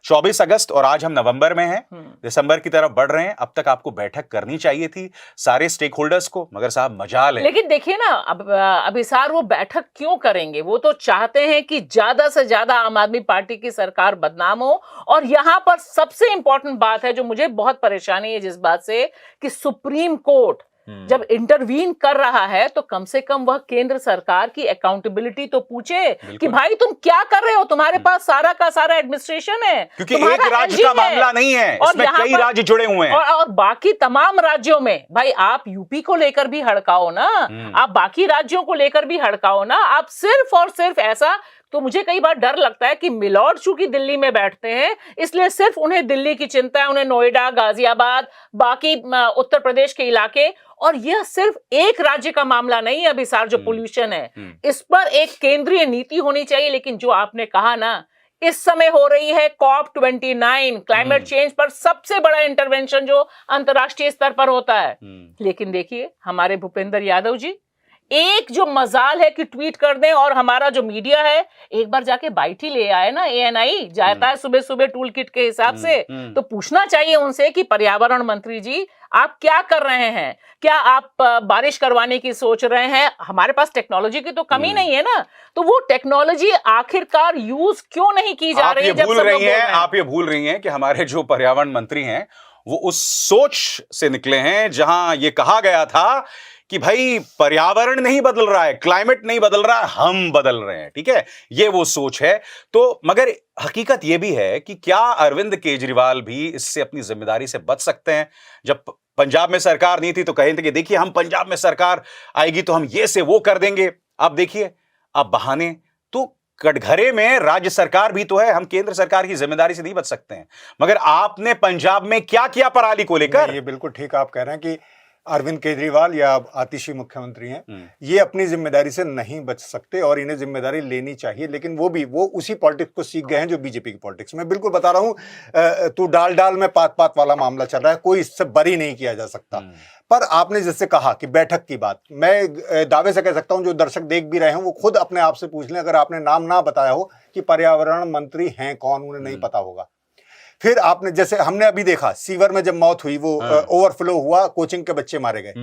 24 अगस्त और आज हम नवंबर में हैं, दिसंबर की तरफ बढ़ रहे हैं। अब तक आपको बैठक करनी चाहिए थी सारे स्टेक होल्डर्स को, मगर साहब मजाल है। लेकिन देखिए ना, अब अभिसार वो बैठक क्यों करेंगे? वो तो चाहते हैं कि ज्यादा से ज्यादा आम आदमी पार्टी की सरकार बदनाम हो। और यहां पर सबसे इंपॉर्टेंट बात है जो मुझे बहुत परेशानी है जिस बात से, कि सुप्रीम कोर्ट जब इंटरवीन कर रहा है तो कम से कम वह केंद्र सरकार की अकाउंटेबिलिटी तो पूछे कि भाई तुम क्या कर रहे हो, तुम्हारे पास सारा का सारा एडमिनिस्ट्रेशन है, क्योंकि एक राज्य का मामला नहीं है, इसमें कई राज्य जुड़े हुए हैं। और बाकी तमाम राज्यों में, भाई आप यूपी को लेकर भी हड़काओ ना, आप बाकी राज्यों को लेकर भी हड़काओ ना। आप सिर्फ और सिर्फ ऐसा, तो मुझे कई बार डर लगता है कि मिलॉर्ड चूंकि दिल्ली में बैठते हैं, इसलिए सिर्फ उन्हें दिल्ली की चिंता है, उन्हें नोएडा, गाजियाबाद, बाकी उत्तर प्रदेश के इलाके। और यह सिर्फ एक राज्य का मामला नहीं है अभिसार, जो पोल्यूशन है, इस पर एक केंद्रीय नीति होनी चाहिए। लेकिन जो आपने कहा ना, इस समय हो रही है COP29 क्लाइमेट चेंज पर सबसे बड़ा इंटरवेंशन जो अंतर्राष्ट्रीय स्तर पर होता है। लेकिन देखिए, हमारे भूपेंद्र यादव जी एक जो मजाल है कि ट्वीट कर दें और हमारा जो मीडिया है एक बार जाके बाइट ही ले आए ना, ANI जाता है सुबह सुबह टूल किट के हिसाब से, तो पूछना चाहिए उनसे कि पर्यावरण मंत्री जी आप क्या कर रहे हैं, क्या आप बारिश करवाने की सोच रहे हैं? हमारे पास टेक्नोलॉजी की तो कमी नहीं है ना, तो वो टेक्नोलॉजी आखिरकार यूज क्यों नहीं की जा रही है? जब सब लोग बोल रहे हैं। आप ये भूल रही हैं कि हमारे जो पर्यावरण मंत्री हैं वो उस सोच से निकले हैं जहां ये कहा गया था कि भाई पर्यावरण नहीं बदल रहा है, क्लाइमेट नहीं बदल रहा है, हम बदल रहे हैं। ठीक है, ये वो सोच है। तो मगर हकीकत ये भी है कि क्या अरविंद केजरीवाल भी इससे अपनी जिम्मेदारी से बच सकते हैं? जब पंजाब में सरकार नहीं थी तो कहे थे कि देखिए हम पंजाब में सरकार आएगी तो हम ये से वो कर देंगे। अब देखिए, अब बहाने तो कटघरे में राज्य सरकार भी तो है, हम केंद्र सरकार की जिम्मेदारी से नहीं बच सकते हैं। मगर आपने पंजाब में क्या किया पराली को लेकर? ये बिल्कुल ठीक आप कह रहे हैं कि अरविंद केजरीवाल या आतिशी मुख्यमंत्री हैं, ये अपनी जिम्मेदारी से नहीं बच सकते और इन्हें जिम्मेदारी लेनी चाहिए। लेकिन वो उसी पॉलिटिक्स को सीख गए हैं जो बीजेपी की पॉलिटिक्स। मैं बिल्कुल बता रहा हूं, तू डाल डाल में पात पात वाला मामला चल रहा है, कोई इससे बरी नहीं किया जा सकता। पर आपने जैसे कहा कि बैठक की बात, मैं दावे से कह सकता हूं जो दर्शक देख भी रहे हैं वो खुद अपने आप से पूछ लें, अगर आपने नाम ना बताया हो कि पर्यावरण मंत्री हैं कौन, उन्हें नहीं पता होगा। फिर आपने जैसे हमने अभी देखा सीवर में जब मौत हुई, वो ओवरफ्लो हुआ, कोचिंग के बच्चे मारे गए,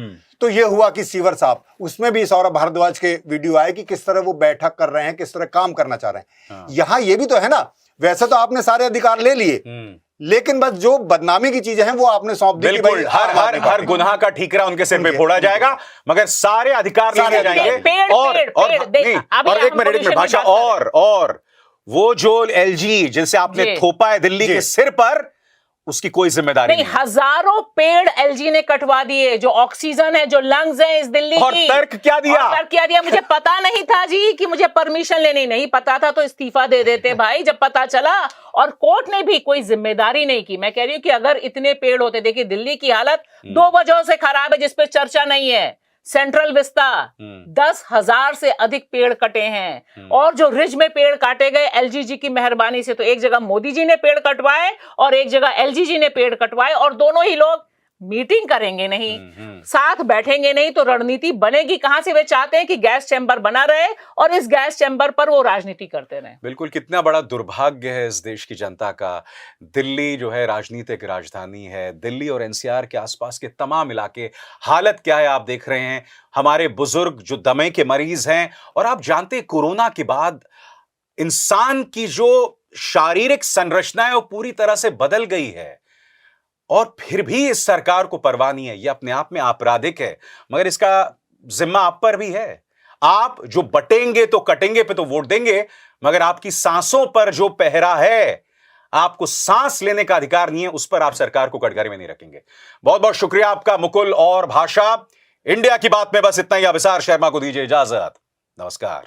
तो ये हुआ कि सीवर साहब, उसमें भी सौरभ भारद्वाज के वीडियो आए कि किस तरह वो बैठक कर रहे हैं, किस तरह काम करना चाह रहे हैं। यहां ये भी तो है ना, वैसे तो आपने सारे अधिकार ले लिए, लेकिन बस जो बदनामी की चीजें हैं वो आपने सौंप दी। बिल्कुल, हर गुनाह का ठीकरा उनके सिर पे फोड़ा जाएगा, मगर सारे अधिकार लिए जाएंगे। और एक मिनट भाषा, और वो जो LG जिनसे आपने थोपा है दिल्ली के सिर पर, उसकी कोई जिम्मेदारी नहीं। हजारों पेड़ LG ने कटवा दिए, जो ऑक्सीजन है, जो लंग्स है इस दिल्ली और की। तर्क क्या दिया? मुझे पता नहीं था जी कि मुझे परमिशन लेनी नहीं पता था, तो इस्तीफा दे देते भाई जब पता चला। और कोर्ट ने भी कोई जिम्मेदारी नहीं की। मैं कह रही हूं कि अगर इतने पेड़ होते, देखिए दिल्ली की हालत 2 वजहों से खराब है जिसपे चर्चा नहीं है। सेंट्रल विस्ता 10,000 से अधिक पेड़ कटे हैं, और जो रिज में पेड़ काटे गए LG जी की मेहरबानी से, तो एक जगह मोदी जी ने पेड़ कटवाए और एक जगह LG जी ने पेड़ कटवाए, और दोनों ही लोग मीटिंग करेंगे नहीं, साथ बैठेंगे नहीं, तो रणनीति बनेगी कहां से? वे चाहते हैं कि गैस चैम्बर बना रहे और इस गैस चैम्बर पर वो राजनीति करते रहे। बिल्कुल, कितना बड़ा दुर्भाग्य है इस देश की जनता का। दिल्ली जो है राजनीतिक राजधानी है, दिल्ली और NCR के आसपास के तमाम इलाके, हालत क्या है आप देख रहे हैं। हमारे बुजुर्ग जो दमे के मरीज हैं, और आप जानते हैं कोरोना के बाद इंसान की जो शारीरिक संरचना है वो पूरी तरह से बदल गई है, और फिर भी इस सरकार को परवाह नहीं है। यह अपने आप में आपराधिक है, मगर इसका जिम्मा आप पर भी है। आप जो बटेंगे तो कटेंगे पे तो वोट देंगे, मगर आपकी सांसों पर जो पहरा है, आपको सांस लेने का अधिकार नहीं है, उस पर आप सरकार को कटघरे में नहीं रखेंगे। बहुत बहुत शुक्रिया आपका मुकुल और भाषा। इंडिया की बात में बस इतना ही। अभिसार शर्मा को दीजिए इजाजत। नमस्कार।